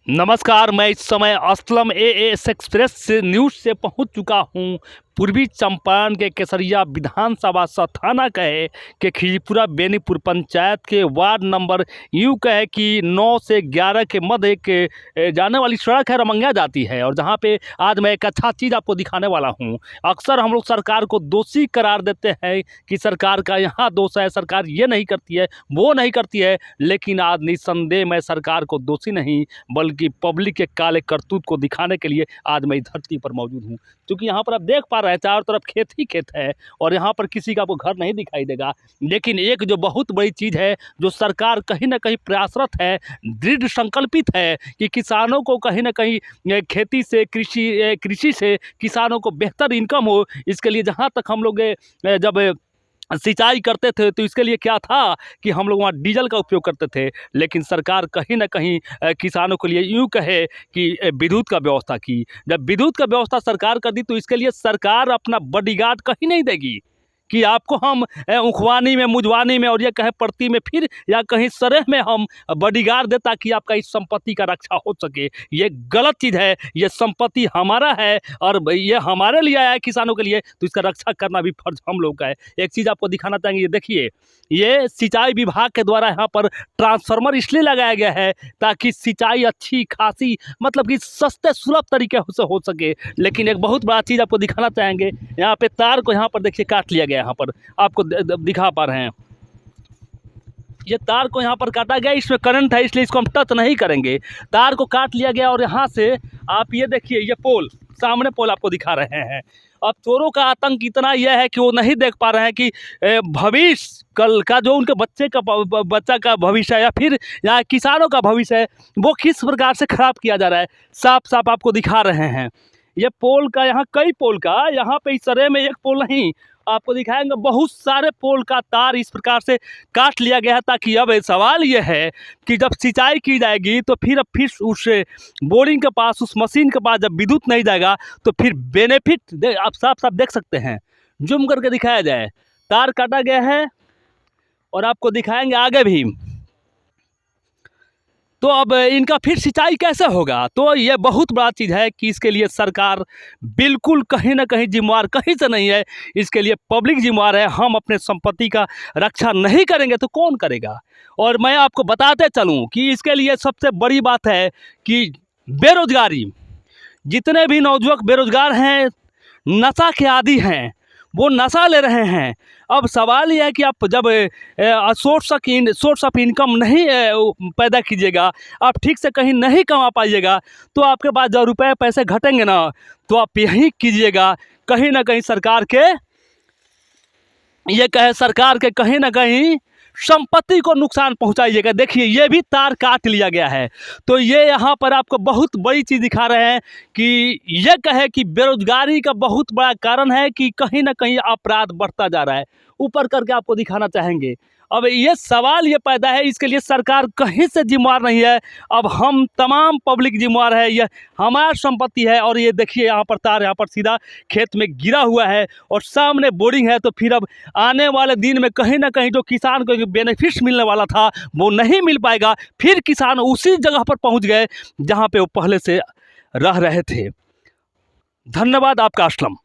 नमस्कार, मैं इस समय असलम एएस एक्सप्रेस से न्यूज़ से पहुंच चुका हूं। पूर्वी चंपारण के केसरिया विधानसभा थाना कहे कि खिजपुरा बेनीपुर पंचायत के वार्ड नंबर यूँ कहे कि 9 से 11 के मध्य एक जाने वाली सड़क है, रमंगा जाती है। और जहां पे आज मैं एक अच्छा चीज़ आपको दिखाने वाला हूं। अक्सर हम लोग सरकार को दोषी करार देते हैं कि सरकार का यहाँ दोष है, सरकार ये नहीं करती है, वो नहीं करती है। लेकिन आज निस्संदेह मैं सरकार को दोषी नहीं बल्कि पब्लिक के काले करतूत को दिखाने के लिए आज मैं इस धरती पर मौजूद हूँ। क्योंकि यहाँ पर आप देख पा रहे हैं चारों तरफ खेत ही खेत है और यहाँ पर किसी का आपको घर नहीं दिखाई देगा। लेकिन एक जो बहुत बड़ी चीज़ है, जो सरकार कहीं ना कहीं प्रयासरत है, दृढ़ संकल्पित है कि किसानों को कहीं ना कहीं खेती से कृषि से किसानों को बेहतर इनकम हो। इसके लिए जहाँ तक हम लोग जब सिंचाई करते थे तो इसके लिए क्या था कि हम लोग वहाँ डीजल का उपयोग करते थे। लेकिन सरकार कहीं ना कहीं किसानों के लिए यूँ कहे कि विद्युत का व्यवस्था की। जब विद्युत का व्यवस्था सरकार कर दी तो इसके लिए सरकार अपना बॉडीगार्ड कहीं नहीं देगी कि आपको हम उखवानी में, मुजवानी में और ये कहे प्रति में फिर या कहीं सरेह में हम बॉडीगार्ड दे ताकि आपका इस संपत्ति का रक्षा हो सके। ये गलत चीज़ है। ये संपत्ति हमारा है और ये हमारे लिए आया है किसानों के लिए, तो इसका रक्षा करना भी फर्ज हम लोग का है। एक चीज़ आपको दिखाना चाहेंगे, ये देखिए, ये सिंचाई विभाग के द्वारा यहाँ पर ट्रांसफार्मर इसलिए लगाया गया है ताकि सिंचाई अच्छी खासी मतलब कि सस्ते सुलभ तरीके से हो सके। लेकिन एक बहुत बड़ा चीज़ आपको दिखाना चाहेंगे, यहाँ पे तार को यहाँ पर देखिए काट लिया गया। यहाँ पर आपको दिखा पा रहे हैं, ये तार को यहाँ पर काटा गया। इसमें करंट है इसलिए इसको हम टच नहीं करेंगे। तार को काट लिया गया और यहाँ से आप ये देखिए, ये पोल, सामने पोल आपको दिखा रहे हैं। अब चोरों का आतंक इतना यह है कि वो नहीं देख पा रहे हैं कि भविष्य कल का जो उनके बच्चा का भविष्य है या फिर यहाँ किसानों का भविष्य है वो किस प्रकार से खराब किया जा रहा है। साफ साफ आपको दिखा रहे हैं। ये पोल का, यहाँ कई पोल का, यहाँ पे इस तरह में एक पोल नहीं, आपको दिखाएंगे बहुत सारे पोल का तार इस प्रकार से काट लिया गया है ताकि अब सवाल ये है कि जब सिंचाई की जाएगी तो फिर उस बोरिंग के पास, उस मशीन के पास जब विद्युत नहीं जाएगा तो फिर बेनिफिट आप साफ साफ देख सकते हैं। जूम करके दिखाया जाए, तार काटा गया है और आपको दिखाएंगे आगे भी। तो अब इनका फिर सिंचाई कैसे होगा? तो ये बहुत बड़ा चीज़ है कि इसके लिए सरकार बिल्कुल कहीं ना कहीं जिम्मेवार कहीं से नहीं है। इसके लिए पब्लिक जिम्मेवार है। हम अपने संपत्ति का रक्षा नहीं करेंगे तो कौन करेगा? और मैं आपको बताते चलूँ कि इसके लिए सबसे बड़ी बात है कि बेरोजगारी, जितने भी नौजुवक बेरोजगार हैं, नशा के आदी हैं, वो नशा ले रहे हैं। अब सवाल यह है कि आप जब सोर्स ऑफ इनकम नहीं पैदा कीजिएगा, आप ठीक से कहीं नहीं कमा पाइएगा, तो आपके पास जो रुपए पैसे घटेंगे ना, तो आप यही कीजिएगा कहीं ना कहीं सरकार के कहीं ना कहीं संपत्ति को नुकसान पहुंचाइएगा। देखिए, ये भी तार काट लिया गया है। तो ये यहाँ पर आपको बहुत बड़ी चीज़ दिखा रहे हैं कि ये कहे कि बेरोजगारी का बहुत बड़ा कारण है कि कहीं ना कहीं अपराध बढ़ता जा रहा है। ऊपर करके आपको दिखाना चाहेंगे। अब ये सवाल ये पैदा है, इसके लिए सरकार कहीं से जिम्मेवार नहीं है। अब हम तमाम पब्लिक जिम्मेवार है। यह हमारा संपत्ति है। और ये देखिए, यहाँ पर तार यहाँ पर सीधा खेत में गिरा हुआ है और सामने बोरिंग है। तो फिर अब आने वाले दिन में कहीं ना कहीं जो किसान को बेनिफिट्स मिलने वाला था वो नहीं मिल पाएगा। फिर किसान उसी जगह पर पहुँच गए जहाँ पर वो पहले से रह रहे थे। धन्यवाद आपका असलम।